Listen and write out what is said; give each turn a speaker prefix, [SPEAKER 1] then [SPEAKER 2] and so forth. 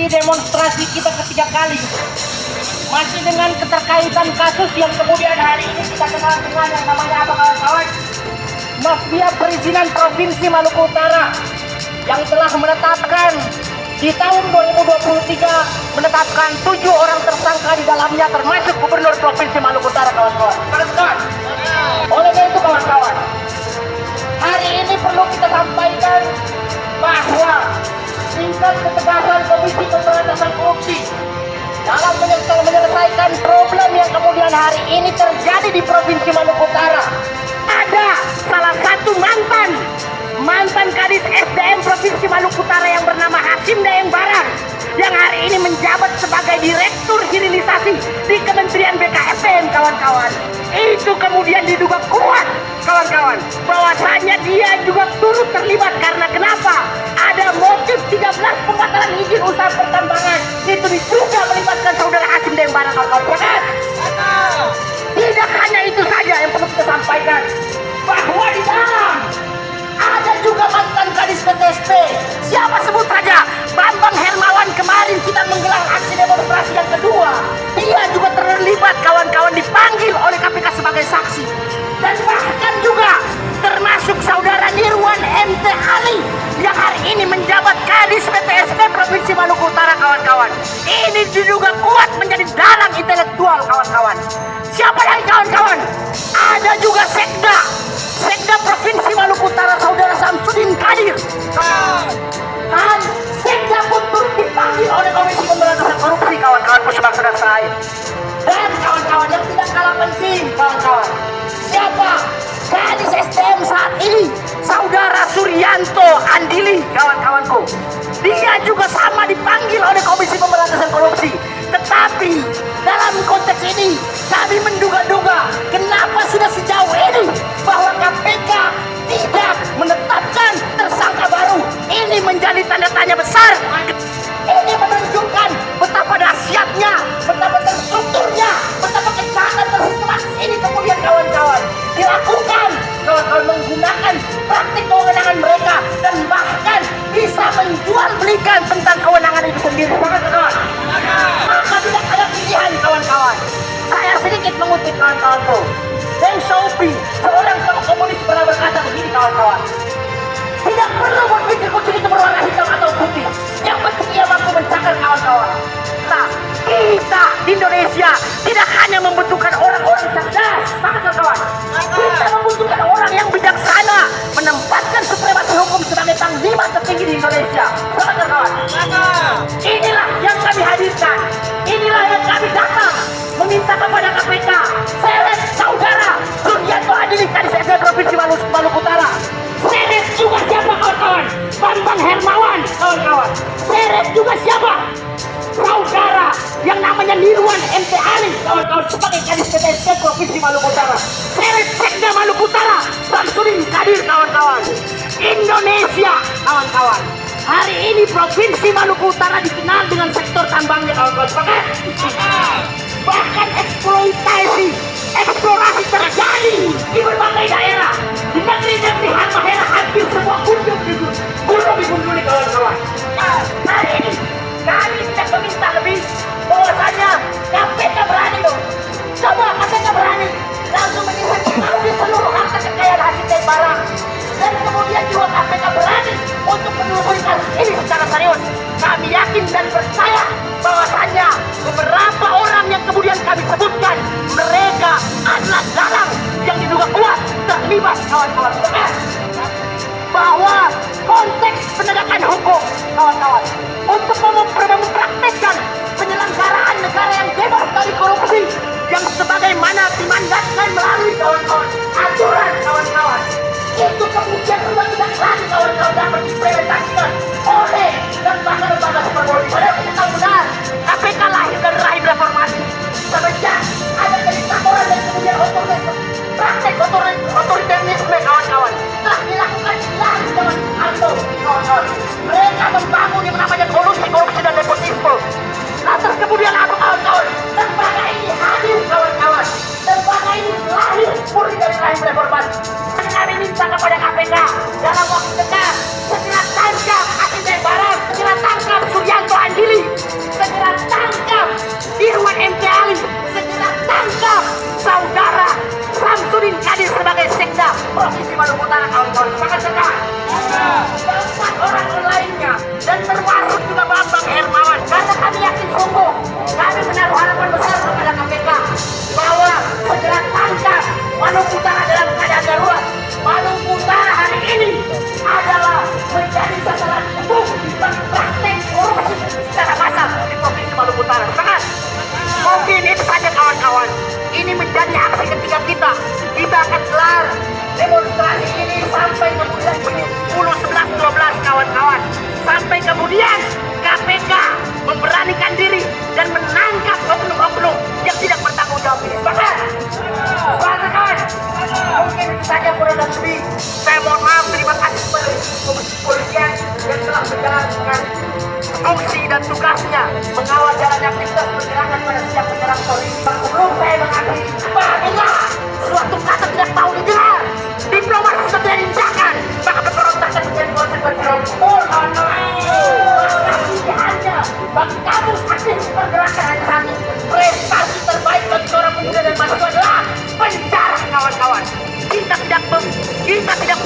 [SPEAKER 1] demonstrasi kita ketiga kali. Masih dengan keterkaitan kasus yang kemudian hari ini kita kenal dengan yang namanya apa kawan-kawan? Mafia Perizinan Provinsi Maluku Utara yang telah menetapkan di tahun 2023 menetapkan 7 orang tersangka di dalamnya termasuk Gubernur Provinsi Maluku Utara kawan-kawan. Oleh karena itu kawan-kawan, hari ini perlu kita sampaikan bahwa tingkat ketegasan Komisi Pemberantasan Korupsi dalam menyelesaikan problem yang kemudian hari ini terjadi di Provinsi Maluku Utara. Ada salah satu mantan Kadis SDM Provinsi Maluku Utara yang bernama Hasim Dayeng Barang yang hari ini menjabat sebagai Direktur Hilirisasi di Kementerian BKSDM kawan-kawan. Itu kemudian diduga kuat kawan-kawan bahwasanya dia juga turut terlibat karena kenapa? Ada motif 13 pembatalan izin usaha pertambangan itu diduga melibatkan saudara Hasim Dayeng Barang kawan-kawan. Tidak hanya itu saja yang perlu kita sampaikan, bahwa di dalam ada juga mantan Kadis PTSP. Siapa sebut saja? Bambang Hermawan. Kemarin kita menggelar aksi demonstrasi yang kedua. Dia juga terlibat kawan-kawan, dipanggil oleh KPK sebagai saksi. Dan bahkan juga termasuk saudara Nirwan MT Ali yang hari ini menjabat Kadis PTSP Provinsi Maluku Utara kawan-kawan. Ini diduga kuat menjadi dalang intelektual kawan-kawan. Siapa lagi kawan-kawan? Ada juga Sekda Provinsi Maluku Utara saudara Samsudin Kadir. Dan Sekda pun turut dipanggil oleh Komisi Pemberantasan Korupsi kawan-kawan saudara saya. Dan kawan-kawan yang tidak kalah penting kawan-kawan, siapa? Kadis SDM saat ini saudara Suryanto Andili kawan-kawanku. Dia juga sama dipanggil oleh Komisi Pemberantasan Korupsi. Tetapi dalam konteks ini kami menduga-duga kenapa sudah sejauh ini bahwa KPK tidak menetapkan tersangka baru. Ini menjadi tanda tanya besar. Ini menunjukkan betapa dahsyatnya, betapa terstrukturnya, betapa kejahatan tersistematis ini kemudian kawan-kawan dilakukan kawan-kawan menggunakan praktik kewenangan mereka dan bahkan bisa menjual belikan tentang kewenangan itu sendiri. Maka tidak ada pilihan kawan-kawan. Saya sedikit mengutip kawan-kawanku. Deng Xiaoping, seorang tokoh komunis pernah berkata begini kawan-kawan. Tidak perlu berpikir kucing itu berwarna hitam atau putih. Yang penting ia mampu mencakar kawan-kawan. Nah, kita di Indonesia tidak hanya membutuhkan orang-orang cerdas, kawan-kawan. Kita membutuhkan orang yang bijaksana, menempatkan supremasi hukum sebagai panglima tertinggi di Indonesia. Kawan-kawan. Inilah yang kami hadirkan. Inilah yang kami datang meminta kepada KPK. Seret saudara Suryanto Andili Kadis SDM Provinsi Maluku Utara. Seret juga siapa kawan-kawan? Bambang Hermawan kawan-kawan. Seret juga siapa? Saudara yang namanya Nirwan MT Ali kawan-kawan sebagai Kadis PTSP Provinsi Maluku Utara. Seret Sekda Maluku Utara Samsudin Kadir kawan-kawan. Indonesia kawan-kawan. Hari ini Provinsi Maluku Utara dikenal dengan sektor tambangnya kawan-kawan. Bahkan eksplorasi terjadi di berbagai daerah. Di negeri-negeri halmahera hampir semua gunung dikunjungi kawan-kawan. Hari ini kami tidak meminta lebih, bahwasanya KPK berani loh. Coba KPK berani langsung menyisir seluruh harta kekayaan Hasim Dayeng Barang. Dan kemudian juga KPK berani untuk menelusuri kasus ini secara serius. Kami yakin dan percaya bahwasanya beberapa orang yang kemudian kami sebutkan, mereka adalah dalang yang diduga kuat terlibat kawan-kawan. Bahwa konteks penegakan hukum kawan-kawan untuk mempraktekkan penyelenggaraan negara yang bebas dari korupsi yang sebagaimana dimandatkan melalui kawan-kawan aturan kawan-kawan, itu kemudian sudah tidak lagi kawan-kawan dapat diimplementasikan oleh dan bahkan lembaga superbody. Padahal kita tahu benar KPK lahir dari rahim reformasi. Semenjak ada kediktatoran dan kemudian praktek otoriterisme kawan-kawan telah dilakukan lagi dengan Harto kawan-kawan. Mereka membangun yang namanya kolusi, korupsi dan nepotisme. Lantas kemudian apa kawan-kawan? Lembaga ini hadir kawan-kawan. Lembaga ini lahir murni dari rahim reformasi. Kami minta kepada KPK dalam waktu dekat segera tangkap Hasim Dayeng Barang, segera tangkap Suryanto Andili Jadi aksi ketiga kita akan gelar demonstrasi ini sampai kemudian bunyi 10, 11, 12 kawan-kawan. Sampai kemudian KPK memberanikan diri dan menangkap oknum-oknum yang tidak bertanggung jawab ini. Sepakat? Sepakat? Mungkin saja kurang dan lebih. Saya mohon maaf, terima kasih kepada Komisi Kepolisian yang telah menjalankan fungsi dan tugasnya mengawal jalannya aktivitas penyerangan pada setiap penyerang polri. Sebelum saya mengakhiri, apabila suatu kata tidak tahu didengar, diplomasi sudah tidak diindahkan, maka pemberontakan menjadi konsekuensi betul. Pilihannya bagi kamu aktif pergerakan hanya satu. Prestasi terbaik bagi seorang pemuda dan mahasiswa adalah penjara, kawan-kawan. Kita tidak